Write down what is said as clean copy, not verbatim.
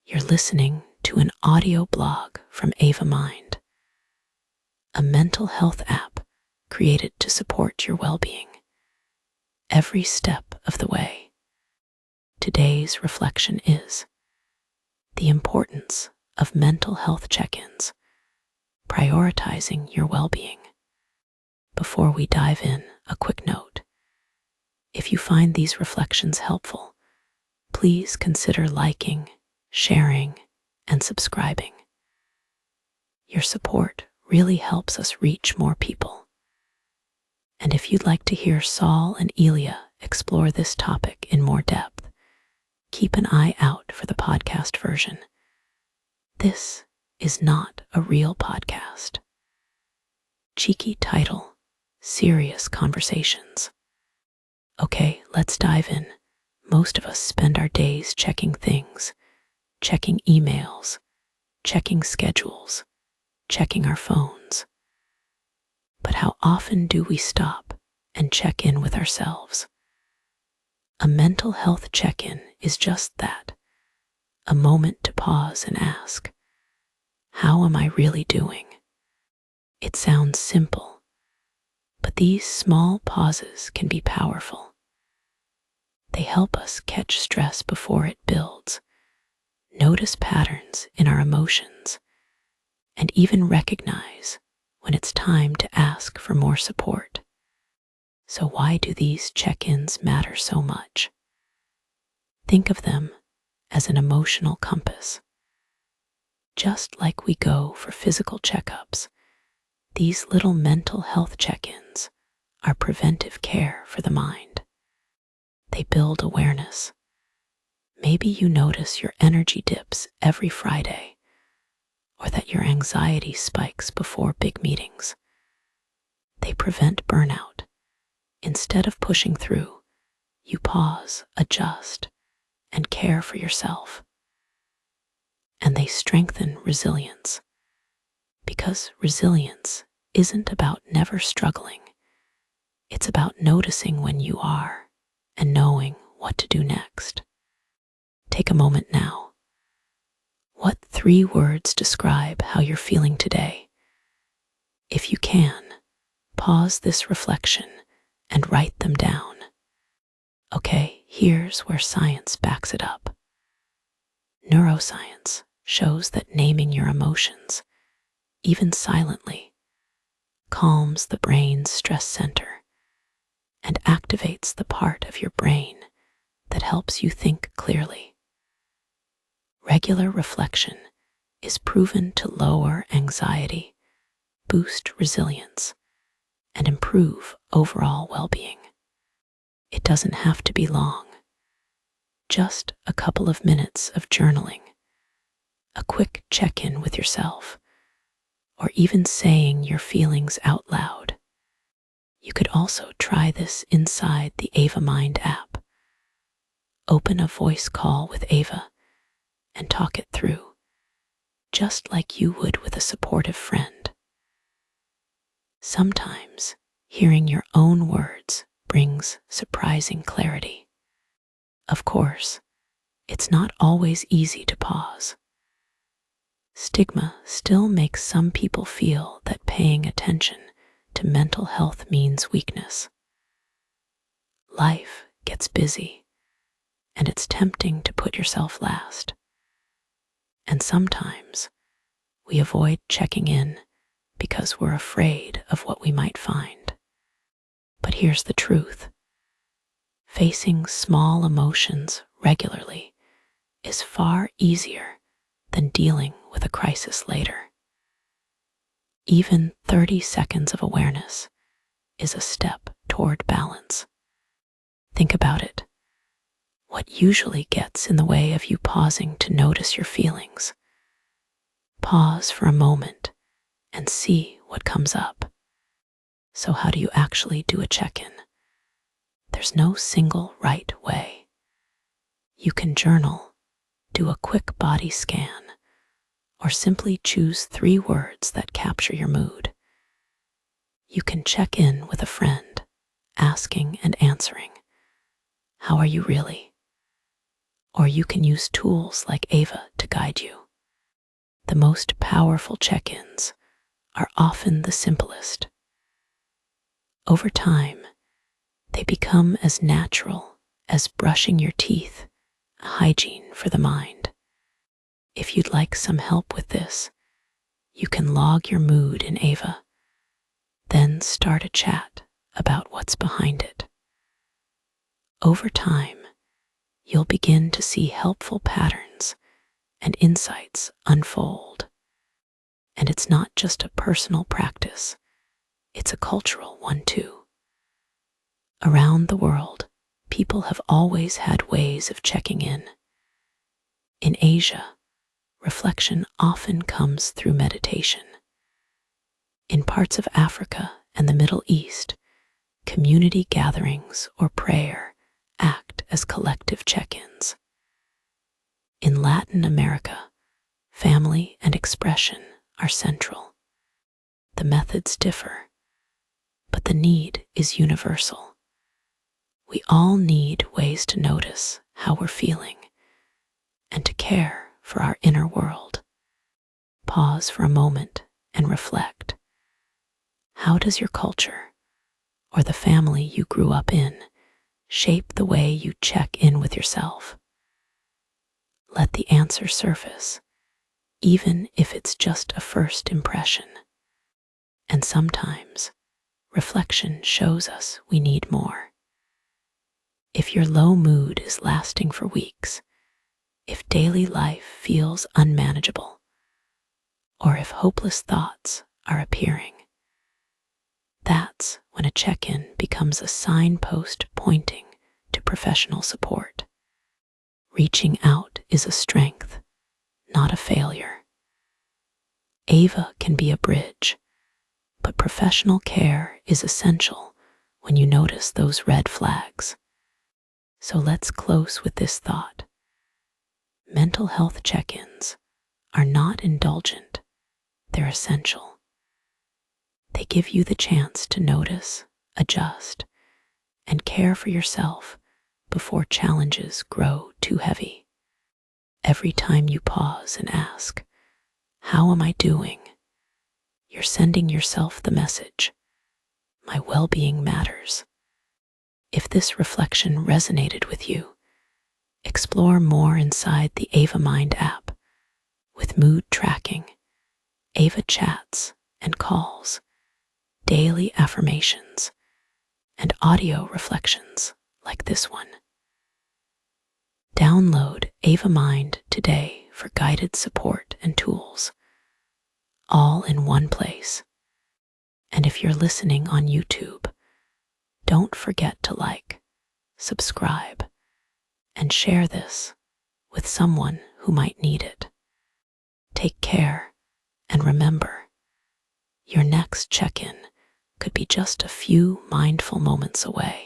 You're listening to an audio blog from Ava Mind, a mental health app created to support your well-being every step of the way. Today's reflection is the importance of mental health check-ins, prioritizing your well-being. Before we dive in, a quick note. If you find these reflections helpful, please consider liking, sharing, and subscribing. Your support really helps us reach more people. And if you'd like to hear Saul and Elia explore this topic in more depth, keep an eye out for the podcast version. This is not a real podcast. Cheeky title, Serious Conversations. Okay, let's dive in. Most of us spend our days checking things, checking emails, checking schedules, checking our phones. But how often do we stop and check in with ourselves? A mental health check-in is just that, a moment to pause and ask, how am I really doing? It sounds simple, but these small pauses can be powerful. They help us catch stress before it builds, notice patterns in our emotions, and even recognize when it's time to ask for more support. So why do these check-ins matter so much? Think of them as an emotional compass. Just like we go for physical checkups, these little mental health check-ins are preventive care for the mind. They build awareness. Maybe you notice your energy dips every Friday, or that your anxiety spikes before big meetings. They prevent burnout. Instead of pushing through, you pause, adjust, and care for yourself. And they strengthen resilience, because resilience isn't about never struggling. It's about noticing when you are and knowing what to do next. Take a moment now. What 3 words describe how you're feeling today? If you can, pause this reflection and write them down. Okay, here's where science backs it up. Neuroscience shows that naming your emotions, even silently, calms the brain's stress center and activates the part of your brain that helps you think clearly. Regular reflection is proven to lower anxiety, boost resilience, and improve overall well-being. It doesn't have to be long. Just a couple of minutes of journaling, a quick check-in with yourself, or even saying your feelings out loud. You could also try this inside the Ava Mind app. Open a voice call with Ava and talk it through, just like you would with a supportive friend. Sometimes hearing your own words brings surprising clarity. Of course, it's not always easy to pause. Stigma still makes some people feel that paying attention to mental health means weakness. Life gets busy, and it's tempting to put yourself last. And sometimes we avoid checking in because we're afraid of what we might find. But here's the truth. Facing small emotions regularly is far easier than dealing with a crisis later. Even 30 seconds of awareness is a step toward balance. Think about it. What usually gets in the way of you pausing to notice your feelings? Pause for a moment and see what comes up. So how do you actually do a check-in? There's no single right way. You can journal, do a quick body scan, or simply choose 3 words that capture your mood. You can check in with a friend, asking and answering, how are you really? Or you can use tools like Ava to guide you. The most powerful check-ins are often the simplest. Over time, they become as natural as brushing your teeth, hygiene for the mind. If you'd like some help with this, you can log your mood in Ava, then start a chat about what's behind it. Over time, you'll begin to see helpful patterns and insights unfold. And it's not just a personal practice, it's a cultural one too. Around the world, people have always had ways of checking in. In Asia, reflection often comes through meditation. In parts of Africa and the Middle East, community gatherings or prayer act as collective check-ins. In Latin America, family and expression are central. The methods differ, but the need is universal. We all need ways to notice how we're feeling and to care for our inner world. Pause for a moment and reflect. How does your culture or the family you grew up in shape the way you check in with yourself? Let the answer surface, even if it's just a first impression. And sometimes, reflection shows us we need more. If your low mood is lasting for weeks, if daily life feels unmanageable, or if hopeless thoughts are appearing, that's when a check-in becomes a signpost pointing to professional support. Reaching out is a strength, not a failure. Ava can be a bridge, but professional care is essential when you notice those red flags. So let's close with this thought. Mental health check-ins are not indulgent, they're essential. They give you the chance to notice, adjust, and care for yourself before challenges grow too heavy. Every time you pause and ask, "How am I doing?" you're sending yourself the message, "My well-being matters." If this reflection resonated with you, explore more inside the Ava Mind app with mood tracking, Ava chats and calls, daily affirmations, and audio reflections like this one. Download Ava Mind today for guided support and tools, all in one place. And if you're listening on YouTube, don't forget to like, subscribe, and share this with someone who might need it. Take care, and remember, your next check-in could be just a few mindful moments away.